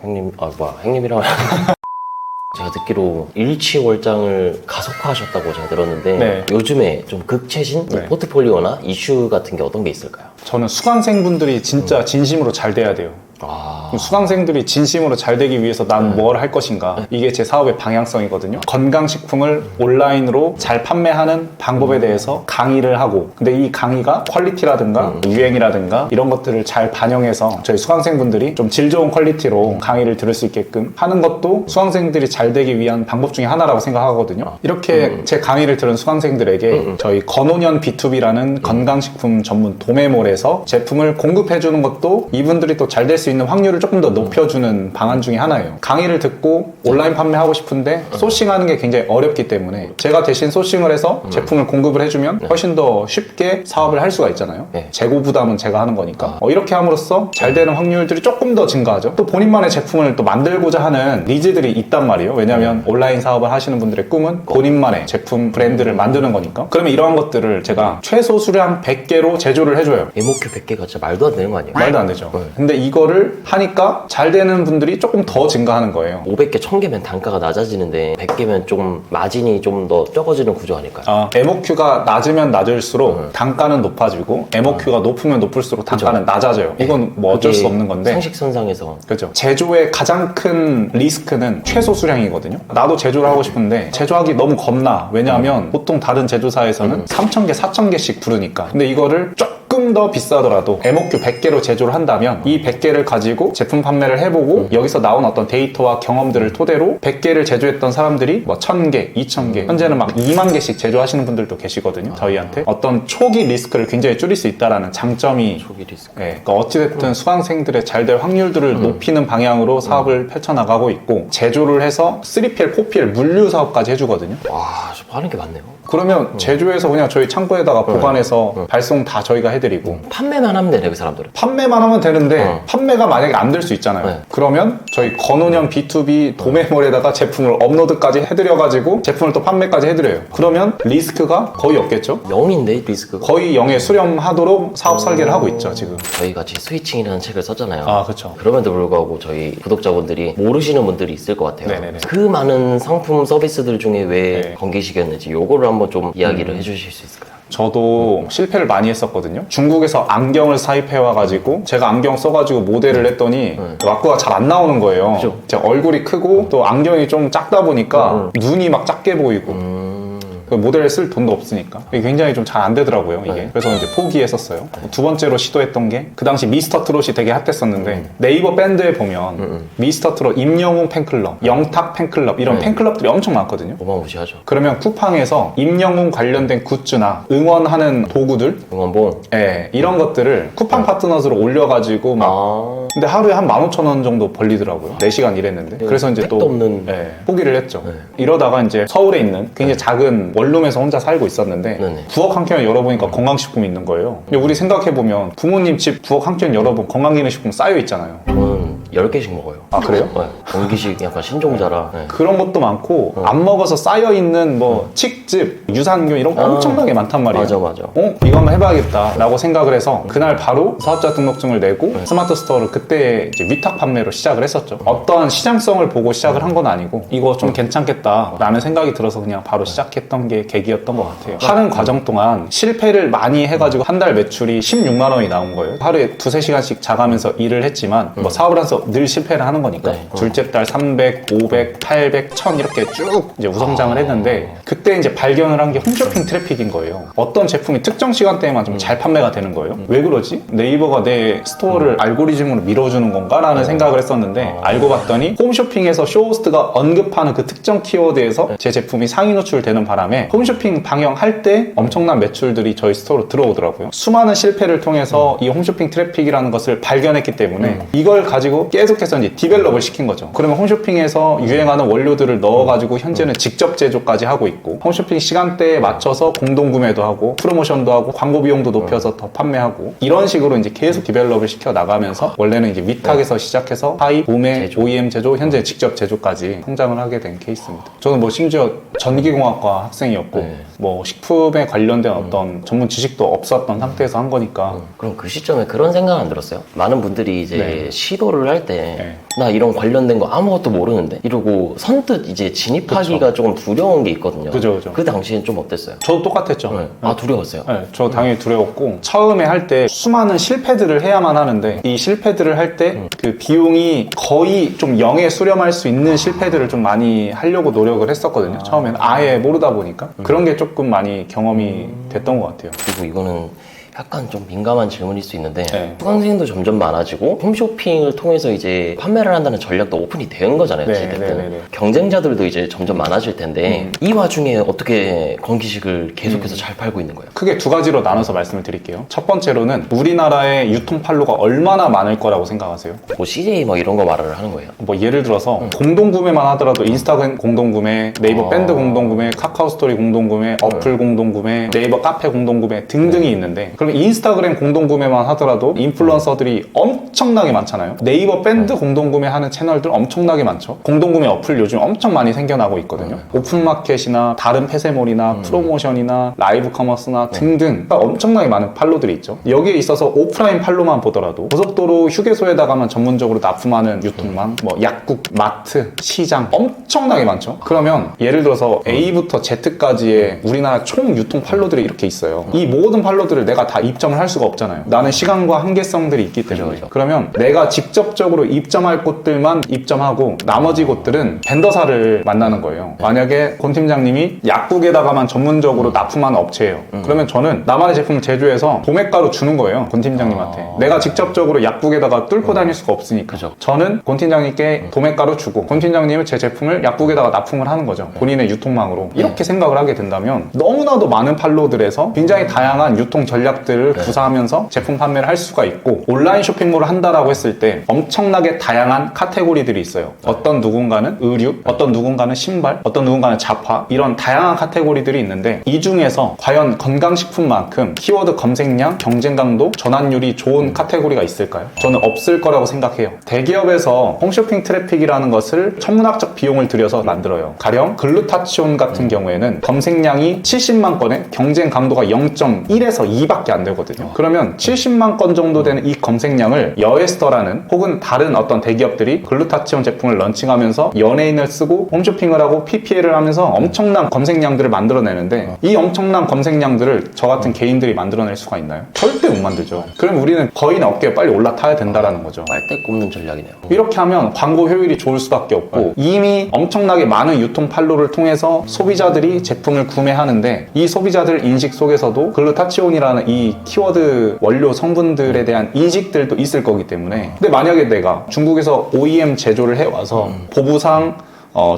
형님, 형님이랑 제가 듣기로 일취월장을 가속화하셨다고 제가 들었는데 네. 요즘에 좀 극최신 네. 포트폴리오나 이슈 같은 게 어떤 게 있을까요? 저는 수강생분들이 진짜 진심으로 잘 돼야 돼요. 수강생들이 진심으로 잘 되기 위해서 난 뭘 할 것인가, 이게 제 사업의 방향성이거든요. 건강식품을 온라인으로 잘 판매하는 방법에 대해서 강의를 하고, 근데 이 강의가 퀄리티라든가 유행이라든가 이런 것들을 잘 반영해서 저희 수강생분들이 좀 질 좋은 퀄리티로 강의를 들을 수 있게끔 하는 것도 수강생들이 잘 되기 위한 방법 중에 하나라고 생각하거든요. 이렇게 제 강의를 들은 수강생들에게 저희 건호년 B2B라는 건강식품 전문 도매몰에서 제품을 공급해주는 것도 이분들이 또 잘 될 수 있는 확률을 조금 더 높여주는 방안 중에 하나예요. 강의를 듣고 온라인 판매하고 싶은데 소싱하는 게 굉장히 어렵기 때문에 제가 대신 소싱을 해서 제품을 공급을 해주면 훨씬 더 쉽게 사업을 할 수가 있잖아요. 재고 부담은 제가 하는 거니까. 이렇게 함으로써 잘 되는 확률들이 조금 더 증가하죠. 또 본인만의 제품을 또 만들고자 하는 니즈들이 있단 말이에요. 왜냐하면 온라인 사업을 하시는 분들의 꿈은 본인만의 제품 브랜드를 만드는 거니까. 그러면 이러한 것들을 제가 최소 수량 100개로 제조를 해줘요. MOQ 100개가 진짜 말도 안 되는 거 아니에요? 말도 안 되죠. 근데 이거를 하니까 잘 되는 분들이 조금 더 증가하는 거예요. 500개, 1000개면 단가가 낮아지는데 100개면 좀 마진이 좀 더 적어지는 구조 아닐까요? MOQ가 낮으면 낮을수록 단가는 높아지고 MOQ가 높으면 높을수록 단가는 낮아져요. 이건 뭐 어쩔 수 없는 건데, 상식선상에서 그렇죠. 제조의 가장 큰 리스크는 최소 수량이거든요. 나도 제조를 하고 싶은데 제조하기 너무 겁나. 왜냐하면 보통 다른 제조사에서는 3000개, 4000개씩 부르니까. 근데 이거를 조금 더 비싸더라도 MOQ 100개로 제조를 한다면 이 100개를 가지고 제품 판매를 해보고 여기서 나온 어떤 데이터와 경험들을 토대로 100개를 제조했던 사람들이 뭐 1000개, 2000개, 현재는 막 2만 개씩 제조하시는 분들도 계시거든요. 저희한테 어떤 초기 리스크를 굉장히 줄일 수 있다라는 장점이, 초기 리스크. 그러니까 어찌됐든 수강생들의 잘 될 확률들을 높이는 방향으로 사업을 펼쳐나가고 있고, 제조를 해서 3PL, 4PL 물류 사업까지 해주거든요. 와, 좀 하는 게 많네요. 그러면 제조해서 그냥 저희 창고에다가 보관해서 발송 다 저희가 해드리고 판매만 하면 되네, 그 사람들은. 판매만 하면 되는데 판매가 만약에 안 될 수 있잖아요. 네. 그러면 저희 건호년 B2B 도매몰에다가 제품을 업로드까지 해드려가지고 제품을 또 판매까지 해드려요. 그러면 리스크가 거의 없겠죠? 0인데 리스크가. 거의 0에 수렴하도록 사업 설계를 하고 있죠, 지금. 저희 같이 스위칭이라는 책을 썼잖아요. 아, 그렇죠. 그럼에도 불구하고 저희 구독자분들이 모르시는 분들이 있을 것 같아요. 네네네. 그 많은 상품 서비스들 중에 왜 네. 건기식이었는지 요거를 한번 좀 이야기를 해주실 수 있을까요? 저도 실패를 많이 했었거든요. 중국에서 안경을 사입해와가지고 제가 안경 써가지고 모델을 했더니 와꾸가 잘 안 나오는 거예요. 그죠. 제 얼굴이 크고 또 안경이 좀 작다 보니까 눈이 막 작게 보이고 그 모델을 쓸 돈도 없으니까 이게 굉장히 좀 잘 안 되더라고요, 이게. 그래서 이제 포기했었어요. 두 번째로 시도했던 게 그 당시 미스터 트롯이 되게 핫했었는데 네이버 밴드에 보면 미스터 트롯, 임영웅 팬클럽, 영탁 팬클럽 이런 팬클럽들이 엄청 많거든요. 어마무시하죠. 그러면 쿠팡에서 임영웅 관련된 굿즈나 응원하는 도구들, 응원봉. 이런 것들을 쿠팡 파트너스로 올려가지고 막 근데 하루에 한 15,000원 정도 벌리더라고요. 4시간 일했는데. 그래서 이제 택도 또 없는. 포기를 했죠. 이러다가 이제 서울에 있는 굉장히 작은 원룸에서 혼자 살고 있었는데 네네. 부엌 한 켠을 열어보니까 건강식품이 있는 거예요. 근데 우리 생각해보면 부모님 집 부엌 한 켠 열어보면 건강기능식품 쌓여 있잖아요. 저는 10개씩 먹어요. 아, 그래요? 네. 건기식 약간 신종자라. 네. 그런 것도 많고 안 먹어서 쌓여있는 뭐 칡즙, 유산균 이런 거 엄청나게 많단 말이에요. 맞아. 이거 한번 해봐야겠다 라고 생각을 해서 그날 바로 사업자 등록증을 내고 스마트 스토어를 그때 이제 위탁 판매로 시작을 했었죠. 어떠한 시장성을 보고 시작을 한 건 아니고 이거 좀 괜찮겠다 라는 생각이 들어서 그냥 바로 시작했던 게 계기였던 것 같아요. 하는 과정 동안 실패를 많이 해가지고 한 달 매출이 16만 원이 나온 거예요. 하루에 2-3시간씩 자가면서 일을 했지만 뭐 사업을 해서 늘 실패를 하는 거니까 둘째 달 300, 500, 800, 1000 이렇게 쭉 이제 우성장을 했는데 그때 이제 발견을 한 게 홈쇼핑 트래픽인 거예요. 어떤 제품이 특정 시간대에만 좀 잘 판매가 되는 거예요. 왜 그러지? 네이버가 내 스토어를 알고리즘으로 밀어주는 건가? 라는 생각을 했었는데 알고 봤더니 홈쇼핑에서 쇼호스트가 언급하는 그 특정 키워드에서 제 제품이 상위 노출되는 바람에 홈쇼핑 방영할 때 엄청난 매출들이 저희 스토어로 들어오더라고요. 수많은 실패를 통해서 이 홈쇼핑 트래픽이라는 것을 발견했기 때문에 이걸 가지고 계속해서 이제 디벨롭을 시킨 거죠. 그러면 홈쇼핑에서 유행하는 원료들을 넣어가지고 현재는 직접 제조까지 하고 있고 홈쇼핑 시간대에 맞춰서 공동구매도 하고 프로모션도 하고 광고 비용도 높여서 더 판매하고 이런 식으로 이제 계속 디벨롭을 시켜 나가면서 원래는 이제 위탁에서 시작해서 하이, 도매, OEM 제조, 현재 직접 제조까지 성장을 하게 된 케이스입니다. 저는 뭐 심지어 전기공학과 학생이었고 뭐 식품에 관련된 어떤 전문 지식도 없었던 상태에서 한 거니까. 그럼 그 시점에 그런 생각 안 들었어요? 많은 분들이 이제 시도를 할 짤 때 나 이런 관련된 거 아무것도 모르는데 이러고 선뜻 이제 진입하기가 조금 두려운 게 있거든요. 그죠. 그 당시엔 좀 어땠어요? 저도 똑같았죠. 네. 아, 두려웠어요? 네, 저 당연히 두려웠고 처음에 할 때 수많은 실패들을 해야만 하는데 이 실패들을 할 때 그 비용이 거의 좀 0에 수렴할 수 있는 실패들을 좀 많이 하려고 노력을 했었거든요. 처음에는 아예 모르다 보니까 그런 게 조금 많이 경험이 됐던 것 같아요. 그리고 이거는 약간 좀 민감한 질문일 수 있는데 네. 수강생도 점점 많아지고 홈쇼핑을 통해서 이제 판매를 한다는 전략도 오픈이 된 거잖아요. 네, 어찌됐든. 네, 네. 경쟁자들도 이제 점점 많아질 텐데 이 와중에 어떻게 건기식을 계속해서 잘 팔고 있는 거예요? 크게 두 가지로 나눠서 말씀을 드릴게요. 첫 번째로는 우리나라의 유통 판로가 얼마나 많을 거라고 생각하세요? 뭐 CJ 뭐 이런 거 말을 하는 거예요? 뭐 예를 들어서 공동구매만 하더라도 인스타그램 공동구매, 네이버 밴드 공동구매, 카카오스토리 공동구매, 어플 공동구매, 네이버 카페 공동구매 등등이 있는데 그럼 인스타그램 공동구매만 하더라도 인플루언서들이 엄청나게 많잖아요. 네이버 밴드 공동구매하는 채널들 엄청나게 많죠. 공동구매 어플 요즘 엄청 많이 생겨나고 있거든요. 오픈마켓이나 다른 폐쇄몰이나 프로모션이나 라이브 커머스나 등등 엄청나게 많은 판로들이 있죠. 여기에 있어서 오프라인 판로만 보더라도 고속도로 휴게소에다가만 전문적으로 납품하는 유통망, 뭐 약국, 마트, 시장 엄청나게 많죠. 그러면 예를 들어서 A부터 Z까지의 우리나라 총 유통 판로들이 이렇게 있어요. 이 모든 판로들을 내가 다 입점을 할 수가 없잖아요. 나는 시간과 한계성들이 있기 때문에. 그러면 내가 직접적으로 입점할 곳들만 입점하고 나머지 곳들은 벤더사를 만나는 거예요. 만약에 권 팀장님이 약국에다가만 전문적으로 납품하는 업체예요. 그러면 저는 나만의 제품을 제조해서 도매가로 주는 거예요. 권 팀장님한테. 내가 직접적으로 약국에다가 뚫고 다닐 수가 없으니까. 그죠. 저는 권 팀장님께 도매가로 주고 권 팀장님은 제 제품을 약국에다가 납품을 하는 거죠. 본인의 유통망으로. 이렇게 생각을 하게 된다면 너무나도 많은 판로들에서 굉장히 다양한 유통 전략들을 구사하면서 제품 판매를 할 수가 있고 온라인 쇼핑몰을 한다라고 했을 때 엄청나게 다양한 카테고리들이 있어요. 어떤 누군가는 의류, 어떤 누군가는 신발, 어떤 누군가는 잡화 이런 다양한 카테고리들이 있는데 이 중에서 과연 건강식품만큼 키워드 검색량, 경쟁 강도, 전환율이 좋은 카테고리가 있을까요? 저는 없을 거라고 생각해요. 대기업에서 홈쇼핑 트래픽이라는 것을 천문학적 비용을 들여서 만들어요. 가령 글루타치온 같은 경우에는 검색량이 70만 건에 경쟁 강도가 0.1에서 2밖에 안 되거든요. 그러면 70만 건 정도 되는 이 검색량을 여에스더라는 혹은 다른 어떤 대기업들이 글루타치온 제품을 런칭하면서 연예인을 쓰고 홈쇼핑을 하고 PPL을 하면서 엄청난 검색량들을 만들어내는데 이 엄청난 검색량들을 저 같은 개인들이 만들어낼 수가 있나요? 절대 못 만들죠. 그럼 우리는 거인의 어깨에 빨리 올라타야 된다라는 거죠. 빨대 꼽는 전략이네요. 이렇게 하면 광고 효율이 좋을 수밖에 없고 이미 엄청나게 많은 유통 판로를 통해서 소비자들이 제품을 구매하는데 이 소비자들 인식 속에서도 글루타치온이라는 이 키워드 원료 성분들에 대한 인식들도 있을 거기 때문에 근데 만약에 내가 중국에서 OEM 제조를 해와서 보부상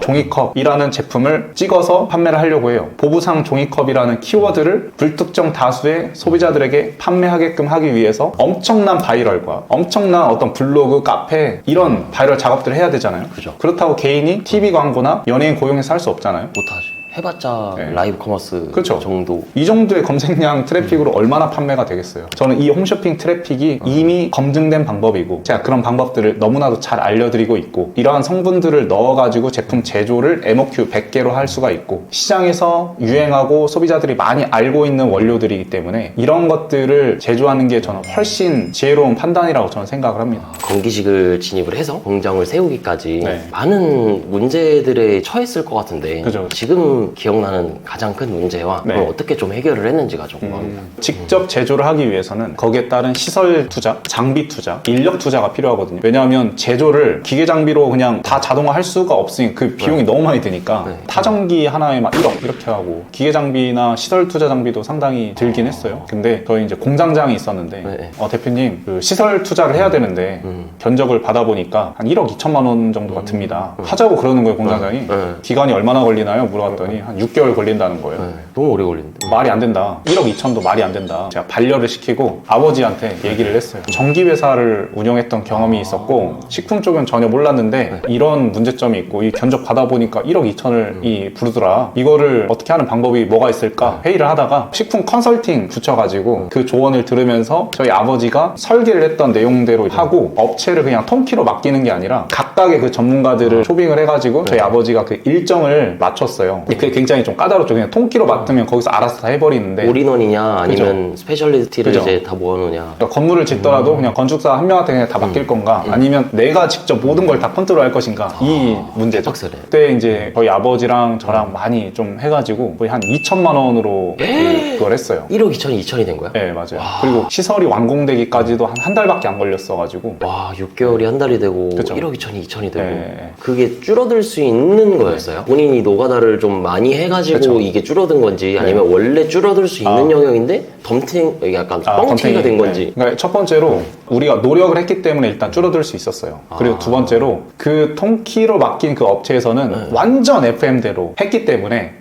종이컵이라는 제품을 찍어서 판매를 하려고 해요. 보부상 종이컵이라는 키워드를 불특정 다수의 소비자들에게 판매하게끔 하기 위해서 엄청난 바이럴과 엄청난 어떤 블로그, 카페 이런 바이럴 작업들을 해야 되잖아요. 그죠. 그렇다고 개인이 TV 광고나 연예인 고용해서 할 수 없잖아요. 못하지. 해봤자 네. 라이브 커머스 그쵸. 정도. 이 정도의 검색량 트래픽으로 얼마나 판매가 되겠어요. 저는 이 홈쇼핑 트래픽이 이미 검증된 방법이고 제가 그런 방법들을 너무나도 잘 알려드리고 있고 이러한 성분들을 넣어가지고 제품 제조를 MOQ 100개로 할 수가 있고 시장에서 유행하고 소비자들이 많이 알고 있는 원료들이기 때문에 이런 것들을 제조하는 게 저는 훨씬 지혜로운 판단이라고 저는 생각을 합니다. 건기식을 진입을 해서 공장을 세우기까지 네. 많은 문제들에 처했을 것 같은데 그죠. 지금 기억나는 가장 큰 문제와 네. 그걸 어떻게 좀 해결을 했는지가 좀 궁금합니다. 직접 제조를 하기 위해서는 거기에 따른 시설 투자, 장비 투자, 인력 투자가 필요하거든요. 왜냐하면 제조를 기계 장비로 그냥 다 자동화할 수가 없으니 그 비용이 너무 많이 드니까 네. 타전기 하나에 막 1억 이렇게 하고 기계 장비나 시설 투자 장비도 상당히 들긴 했어요. 근데 저희 이제 공장장이 있었는데 네. 대표님 그 시설 투자를 해야 되는데 견적을 받아보니까 한 1억 2천만 원 정도가 듭니다. 하자고 그러는 거예요, 공장장이. 네. 기간이 얼마나 걸리나요? 물어봤더니 한 6개월 걸린다는 거예요. 네, 너무 오래 걸리는데. 말이 안 된다. 1억 2천도 말이 안 된다. 제가 반려를 시키고 아버지한테 얘기를 했어요. 전기회사를 운영했던 경험이 있었고 식품 쪽은 전혀 몰랐는데 이런 문제점이 있고 이 견적 받아보니까 1억 2천을 부르더라. 이거를 어떻게 하는 방법이 뭐가 있을까? 회의를 하다가 식품 컨설팅 붙여가지고 그 조언을 들으면서 저희 아버지가 설계를 했던 내용대로 하고 업체를 그냥 통키로 맡기는 게 아니라 각각의 그 전문가들을 초빙을 해가지고 저희 아버지가 그 일정을 맞췄어요. 근데 그 그게 굉장히 좀 까다롭죠. 그냥 통키로 맡으면 거기서 알아서 다 해버리는데 올인원이냐 아니면 스페셜리티를 그죠. 이제 다 모아놓냐. 그러니까 건물을 짓더라도 그냥 건축사 한 명한테 그냥 다 맡길 건가 아니면 내가 직접 모든 걸 다 컨트롤할 것인가 이 문제죠. 빡세네. 그때 이제 저희 아버지랑 저랑 많이 좀 해가지고 거의 한 2천만 원으로 그걸 했어요. 1억 2천이 2천이 된 거야? 네 맞아요. 그리고 시설이 완공되기까지도 한 달밖에 안 걸렸어가지고 와 6개월이 한 달이 되고 그쵸. 1억 2천이 2천이 되고 네. 그게 줄어들 수 있는 거였어요? 본인이 노가다를 좀 많이 해가지고 그쵸. 이게 줄어든 건지 아니면 원래 줄어들 수 있는 영역인데 덤탱 이게 약간 뻥튀기가 된 건지. 네. 그러니까 첫 번째로 우리가 노력을 했기 때문에 일단 줄어들 수 있었어요. 그리고 두 번째로 그 통키로 맡긴 그 업체에서는 완전 FM대로 했기 때문에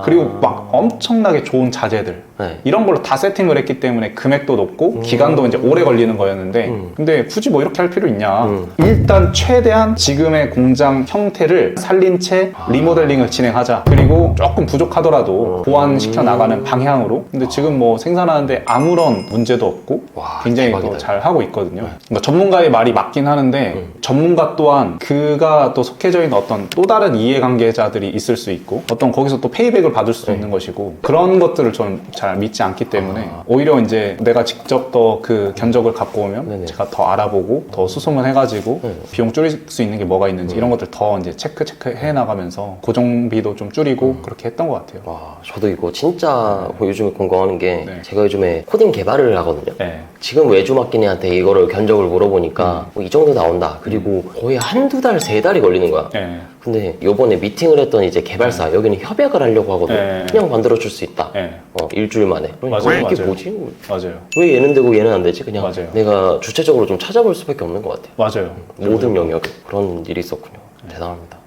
그리고 막 엄청나게 좋은 자재들 네. 이런 걸로 다 세팅을 했기 때문에 금액도 높고 기간도 이제 오래 걸리는 거였는데 근데 굳이 뭐 이렇게 할 필요 있냐. 일단 최대한 지금의 공장 형태를 살린 채 리모델링을 진행하자. 그리고 조금 부족하더라도 보완시켜 나가는 방향으로. 근데 지금 뭐 생산하는데 아무런 문제도 없고 와, 굉장히 대박이다. 잘 하고 있거든요. 그러니까 전문가의 말이 맞긴 하는데 전문가 또한 그가 또 속해져 있는 어떤 또 다른 이해관계자들이 있을 수 있고 어떤 거기서 또 페이백을 받을 수도 있는 것이고 그런 것들을 저는 잘 믿지 않기 때문에 오히려 이제 내가 직접 더 그 견적을 갖고 오면 네네. 제가 더 알아보고 더 수소문 해가지고 비용 줄일 수 있는 게 뭐가 있는지 이런 것들 더 이제 체크해 나가면서 고정비도 좀 줄이고 그렇게 했던 것 같아요. 와 저도 이거 진짜 요즘에 공감하는 게 네. 제가 요즘에 코딩 개발을 하거든요. 네. 지금 외주 맡긴 애한테 이거를 견적을 물어보니까 뭐이 정도 나온다. 그리고 거의 한두 달, 세 달이 걸리는 거야. 네. 근데 요번에 미팅을 했던 이제 개발사 여기는 협약을 하려고 하거든. 네. 그냥 만들어줄 수 있다. 네. 일주일 만에. 그러니까 맞아요, 이게 맞아요. 뭐지? 맞아요. 왜 얘는 되고 얘는 안 되지? 그냥 맞아요. 내가 주체적으로 좀 찾아볼 수밖에 없는 것 같아요. 맞아요. 모든 영역에 그런 일이 있었군요. 대단합니다.